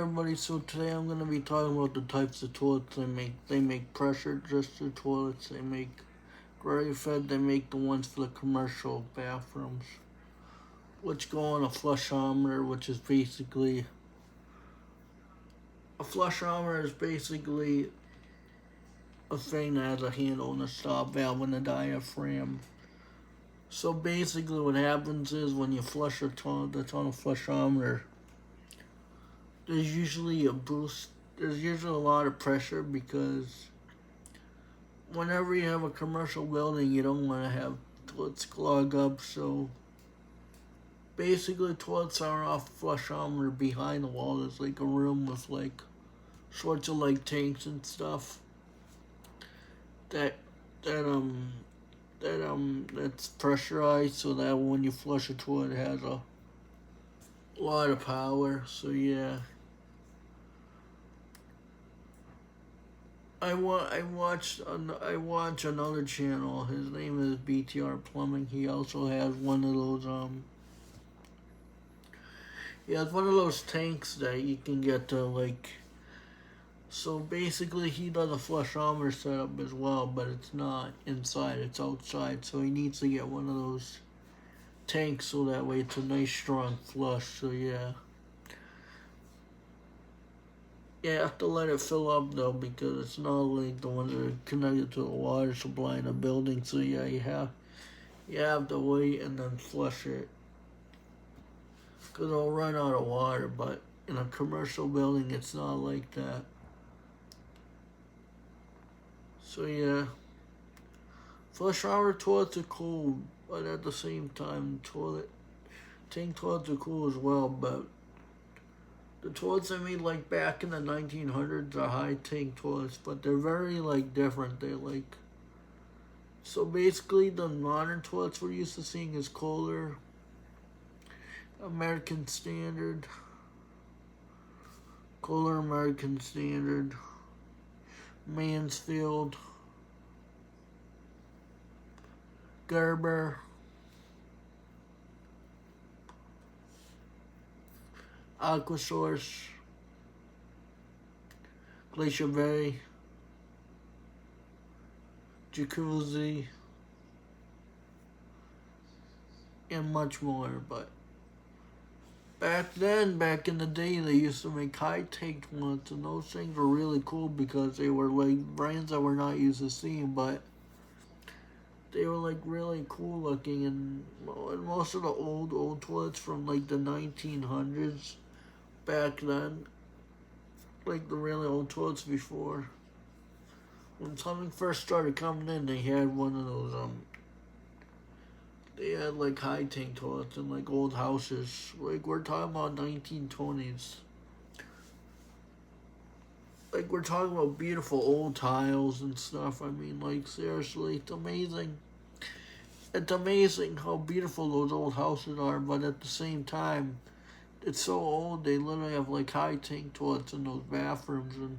everybody, so today I'm going to be talking about the types of toilets they make. They make pressure adjusted toilets, they make gravity fed, they make the ones for the commercial bathrooms, which go on a flushometer, which is basically a flushometer is basically a thing that has a handle and a stop valve and a diaphragm. So basically what happens is when you flush a toilet, that's on a flushometer, there's usually a boost. There's usually a lot of pressure because whenever you have a commercial building, you don't want to have toilets clog up. So basically, toilets are off flushometer behind the wall. There's like a room with like sorts of like tanks and stuff that that that's pressurized so that when you flush a toilet, it has a lot of power. So yeah. I watch another channel. His name is BTR Plumbing. He also has one of those he has one of those tanks that you can get to like. So basically, he does a flushometer setup as well, but it's not inside; it's outside. So he needs to get one of those tanks so that way it's a nice strong flush. So yeah. Yeah, you have to let it fill up though because it's not like the ones that are connected to the water supply in the building. So yeah, you have to wait and then flush it because it'll run out of water. But in a commercial building, it's not like that. So yeah, flush shower toilets are cool, but at the same time, tank toilets are cool as well. But the toilets I made like back in the 1900s are high tank toilets, but they're very like different. They like so basically the modern toilets we're used to seeing is Kohler, American Standard, Kohler American Standard, Mansfield, Gerber, Aquasource, Glacier Bay, Jacuzzi, and much more. But back in the day, they used to make high tank ones, and those things were really cool because they were like brands that we're not used to seeing, but they were like really cool looking. And most of the old toilets from like the 1900s back then, like the really old toilets before, when something first started coming in, they had one of those they had like high tank toilets in like old houses. Like we're talking about 1920s. Like we're talking about beautiful old tiles and stuff. I mean, like seriously, it's amazing. It's amazing how beautiful those old houses are, but at the same time, it's so old they literally have like high tank toilets in those bathrooms, and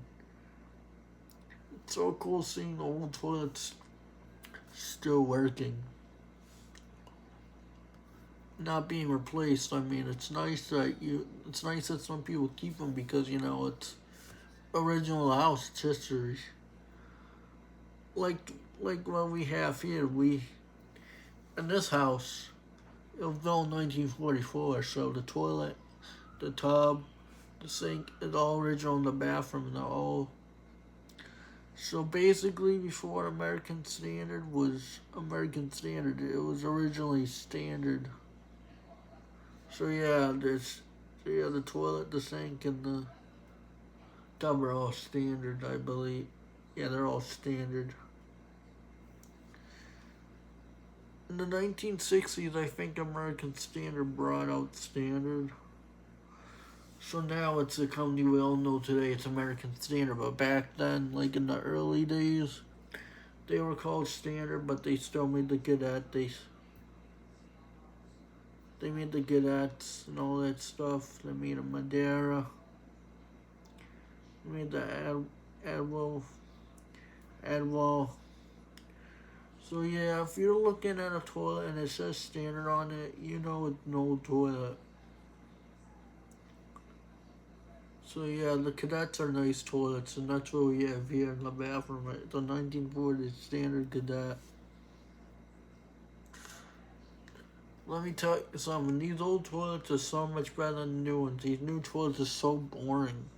it's so cool seeing the old toilets still working, not being replaced. I mean, it's nice that some people keep them because it's original house, it's history. Like like what we have here, we in this house, it was built in 1944. So the toilet, the tub, the sink is all original in the bathroom, and they're all. So basically, before American Standard was American Standard, it was originally Standard. So yeah, the toilet, the sink, and the tub are all standard, I believe. Yeah, they're all standard. In the 1960s, I think American Standard brought out Standard. So now it's a company we all know today. It's American Standard, but back then, like in the early days, they were called Standard, but they still made the Cadet. They made the Cadets and all that stuff. They made a Madeira. They made the Adwell. So yeah, if you're looking at a toilet and it says Standard on it, you know it's no toilet. So yeah, the cadets are nice toilets, and that's what we have here in the bathroom. It's a 1940 standard cadet. Let me tell you something. These old toilets are so much better than the new ones. These new toilets are so boring.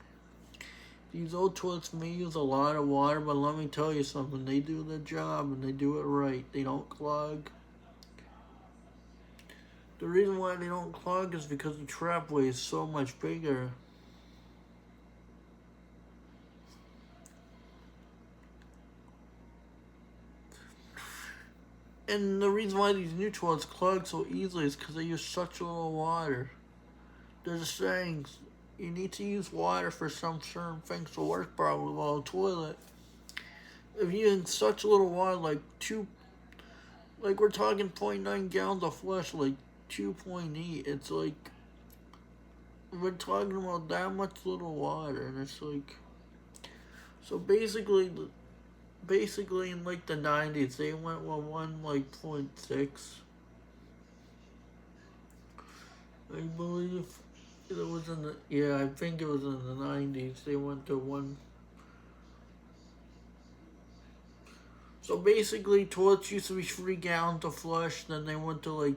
These old toilets may use a lot of water, but let me tell you something. They do their job and they do it right. They don't clog. The reason why they don't clog is because the trapway is so much bigger. And the reason why these new toilets clog so easily is because they use such little water. There's a saying, you need to use water for some certain things to work properly. While a toilet, if you use such little water, like we're talking 0.9 gallons of flush, like 2.8, it's like, we're talking about that much little water, and it's like, so basically in like the 90s, they went with 1.6. I believe it was in the, yeah, I think it was in the 90s. They went to 1. So basically, toilets used to be 3 gallons to flush, then they went to like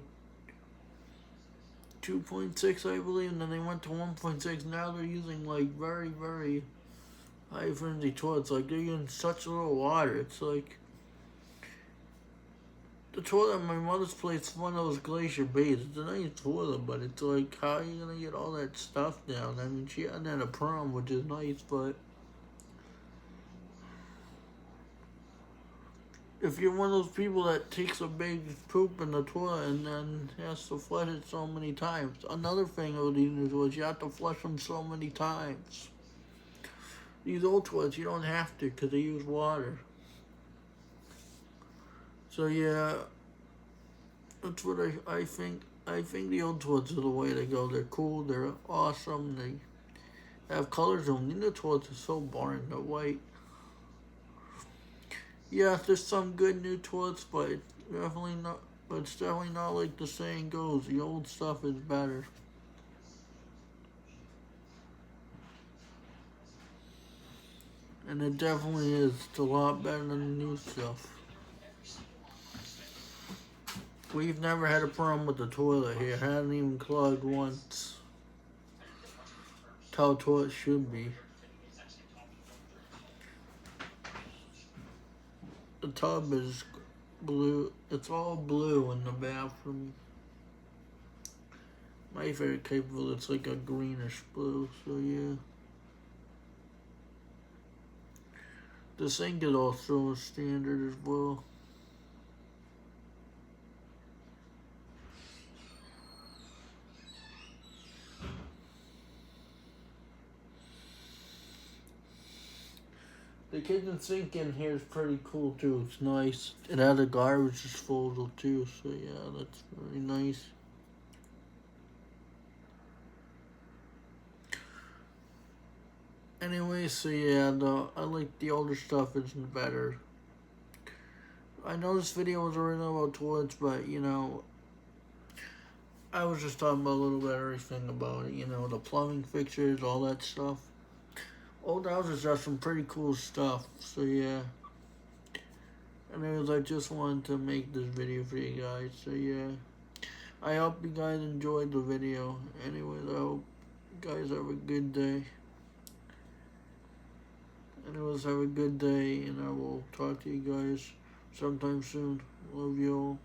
2.6, I believe, and then they went to 1.6. Now they're using like very, very high efficiency toilets. Like they're using such little water. It's like the toilet at my mother's place is one of those Glacier Bays. It's a nice toilet, but it's like, how are you gonna get all that stuff down? I mean, she hadn't had a prom, which is nice, but if you're one of those people that takes a big poop in the toilet and then has to flush it so many times, another thing with these new toilets, you have to flush them so many times. These old toilets, you don't have to because they use water. So yeah, that's what I think. I think the old toilets are the way to go. They're cool, they're awesome, they have colors on them. The new toilets are so boring, they're white. Yeah, there's some good new toilets, but it's definitely not like the saying goes, the old stuff is better. And it definitely is. It's a lot better than the new stuff. We've never had a problem with the toilet here. Hadn't even clogged once. That's how a toilet should be. The tub is blue. It's all blue in the bathroom. My favorite type of it's like a greenish blue, so yeah. The sink is also a standard as well. The kitchen sink in here is pretty cool too. It's nice. It has a garbage disposal too, so yeah, that's very nice. Anyway, so yeah, I like the older stuff. It's better. I know this video was original about toilets, but you know, I was just talking about a little bit of everything about it. You know, the plumbing fixtures, all that stuff. Old houses have some pretty cool stuff. So yeah. Anyways, I just wanted to make this video for you guys. So yeah. I hope you guys enjoyed the video. Anyways, I hope you guys have a good day. Anyways, have a good day, and I will talk to you guys sometime soon. Love you all.